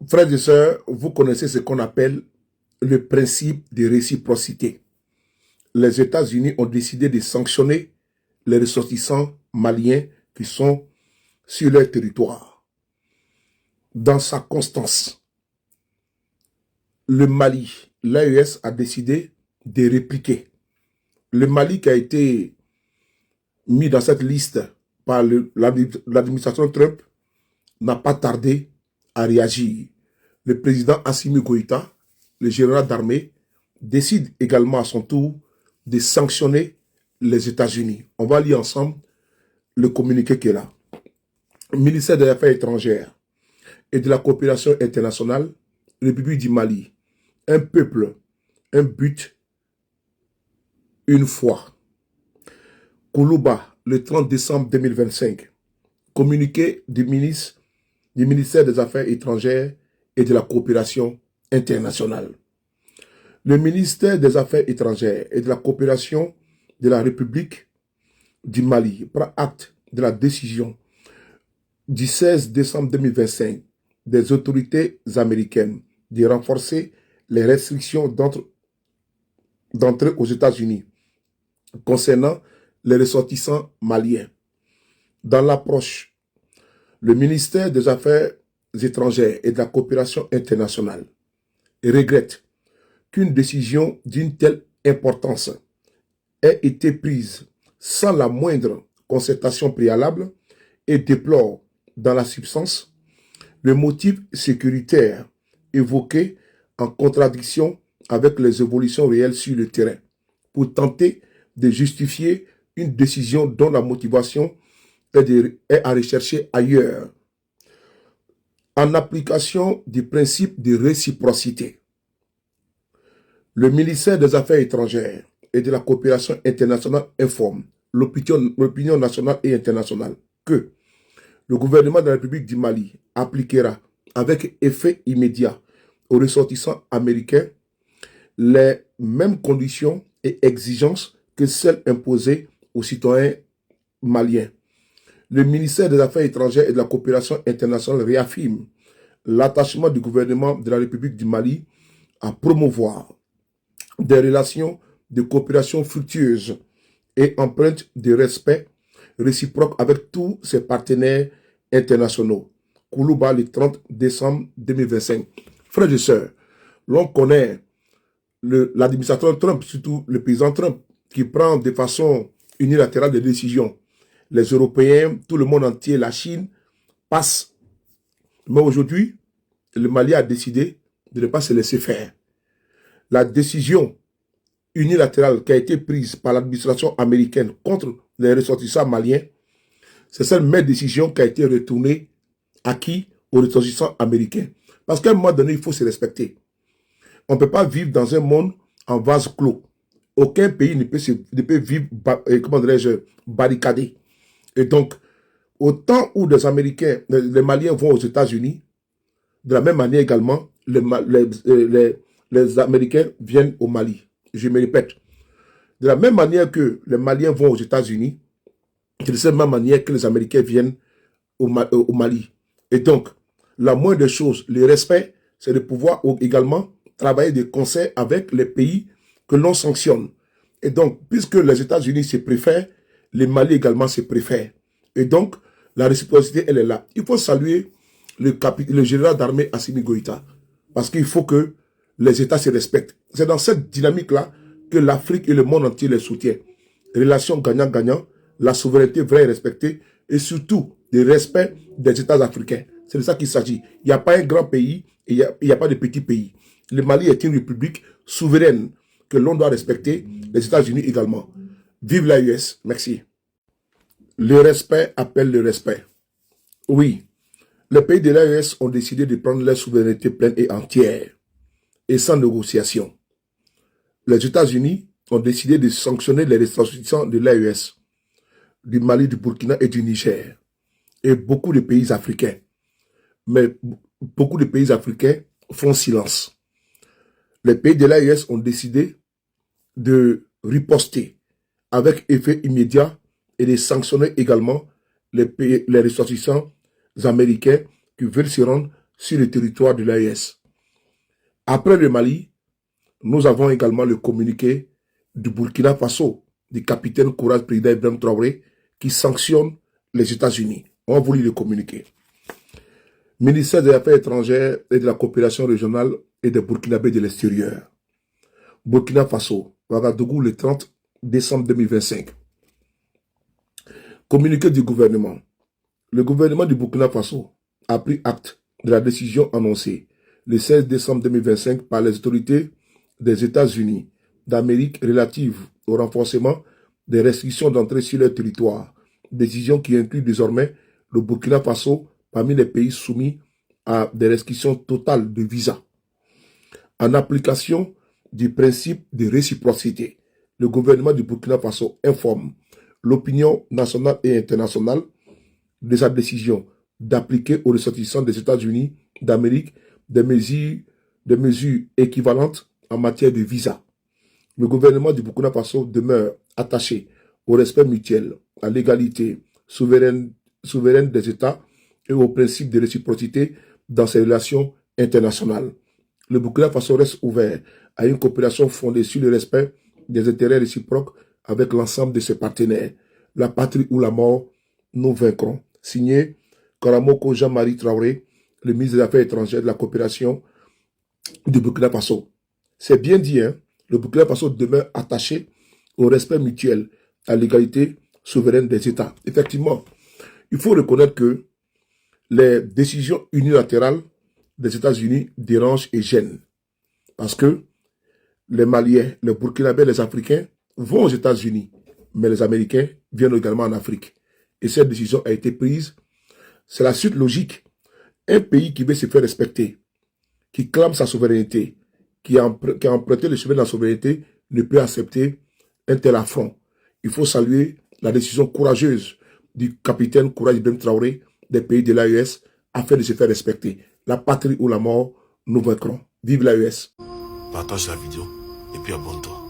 Frères et sœurs, vous connaissez ce qu'on appelle le principe de réciprocité. Les États-Unis ont décidé de sanctionner les ressortissants maliens qui sont sur leur territoire. Dans sa constance, le Mali, l'AES a décidé de répliquer. Le Mali qui a été mis dans cette liste par l'administration Trump n'a pas tardé à réagir. Le président Assimi Goïta, le général d'armée, décide également à son tour de sanctionner les États-Unis. On va lire ensemble le communiqué qui est là. Le ministère des Affaires étrangères et de la coopération internationale, République du Mali, un peuple, un but, une foi. Koulouba, le 30 décembre 2025, communiqué du ministère des Affaires étrangères et de la coopération internationale. Le ministère des Affaires étrangères et de la coopération de la République du Mali prend acte de la décision du 16 décembre 2025 des autorités américaines de renforcer les restrictions d'entrée aux États-Unis concernant les ressortissants maliens. Dans l'approche, le ministère des Affaires étrangères et de la coopération internationale regrette qu'une décision d'une telle importance ait été prise sans la moindre concertation préalable et déplore dans la substance le motif sécuritaire évoqué en contradiction avec les évolutions réelles sur le terrain pour tenter de justifier une décision dont la motivation est à rechercher ailleurs. En application du principe de réciprocité, le ministère des Affaires étrangères et de la coopération internationale informe l'opinion nationale et internationale que le gouvernement de la République du Mali appliquera avec effet immédiat aux ressortissants américains les mêmes conditions et exigences que celles imposées aux citoyens maliens. Le ministère des Affaires étrangères et de la coopération internationale réaffirme l'attachement du gouvernement de la République du Mali à promouvoir des relations de coopération fructueuses et empreintes de respect réciproque avec tous ses partenaires internationaux. Koulouba, le 30 décembre 2025. Frères et sœurs, l'on connaît l'administrateur Trump, surtout le président Trump, qui prend de façon unilatérale des décisions. Les Européens, tout le monde entier, la Chine, passent. Mais aujourd'hui, le Mali a décidé de ne pas se laisser faire. La décision unilatérale qui a été prise par l'administration américaine contre les ressortissants maliens, c'est cette même décision qui a été retournée à qui? Aux ressortissants américains. Parce qu'à un moment donné, il faut se respecter. On ne peut pas vivre dans un monde en vase clos. Aucun pays ne peut vivre, comment dirais-je, barricadé. Et donc, au temps où les Américains, les Maliens vont aux États-Unis, de la même manière également, les Américains viennent au Mali. Je me répète. De la même manière que les Maliens vont aux États-Unis, c'est de cette même manière que les Américains viennent au Mali. Et donc, la moindre des choses, le respect, c'est de pouvoir également travailler de concert avec les pays que l'on sanctionne. Et donc, puisque les États-Unis se préfèrent, les Mali également se préfèrent. Et donc, la réciprocité, elle est là. Il faut saluer le général d'armée Assimi Goïta. Parce qu'il faut que les États se respectent. C'est dans cette dynamique-là que l'Afrique et le monde entier les soutiennent. Relations gagnant-gagnant, la souveraineté vraie et respectée, et surtout le respect des États africains. C'est de ça qu'il s'agit. Il n'y a pas un grand pays et il n'y a pas de petit pays. Le Mali est une république souveraine que l'on doit respecter, les États-Unis également. Vive l'AES. Merci. Le respect appelle le respect. Oui, les pays de l'AES ont décidé de prendre leur souveraineté pleine et entière et sans négociation. Les États-Unis ont décidé de sanctionner les ressortissants de l'AES, du Mali, du Burkina et du Niger, et beaucoup de pays africains. Mais beaucoup de pays africains font silence. Les pays de l'AES ont décidé de riposter avec effet immédiat et de sanctionner également les ressortissants américains qui veulent se rendre sur le territoire de l'AES. Après le Mali, nous avons également le communiqué du Burkina Faso, du capitaine Courage Président Ibrahim Traoré, qui sanctionne les États-Unis. On vous lit le communiqué. Ministère des Affaires étrangères et de la coopération régionale et des Burkinabés de l'extérieur. Burkina Faso, Ouagadougou, le 30 décembre 2025. Communiqué du gouvernement. Le gouvernement du Burkina Faso a pris acte de la décision annoncée le 16 décembre 2025 par les autorités des États-Unis d'Amérique relative au renforcement des restrictions d'entrée sur leur territoire, décision qui inclut désormais le Burkina Faso parmi les pays soumis à des restrictions totales de visa. En application du principe de réciprocité, le gouvernement du Burkina Faso informe l'opinion nationale et internationale de sa décision d'appliquer aux ressortissants des États-Unis d'Amérique des mesures équivalentes en matière de visa. Le gouvernement du Burkina Faso demeure attaché au respect mutuel, à l'égalité souveraine des États et au principe de réciprocité dans ses relations internationales. Le Burkina Faso reste ouvert à une coopération fondée sur le respect des intérêts réciproques avec l'ensemble de ses partenaires. La patrie ou la mort, nous vaincrons. Signé Karamoko Jean-Marie Traoré, le ministre des Affaires étrangères de la coopération du Burkina Faso. C'est bien dit, hein? Le Burkina Faso demeure attaché au respect mutuel, à l'égalité souveraine des États. Effectivement, il faut reconnaître que les décisions unilatérales des États-Unis dérangent et gênent. Parce que les Maliens, les Burkinabés, les Africains vont aux États-Unis, mais les Américains viennent également en Afrique. Et cette décision a été prise. C'est la suite logique. Un pays qui veut se faire respecter, qui clame sa souveraineté, qui a emprunté le chemin de la souveraineté, ne peut accepter un tel affront. Il faut saluer la décision courageuse du capitaine Courage Ibrahim Traoré des pays de l'AES afin de se faire respecter. La patrie ou la mort, nous vaincrons. Vive l'AES. Partage la vidéo et puis abonne-toi.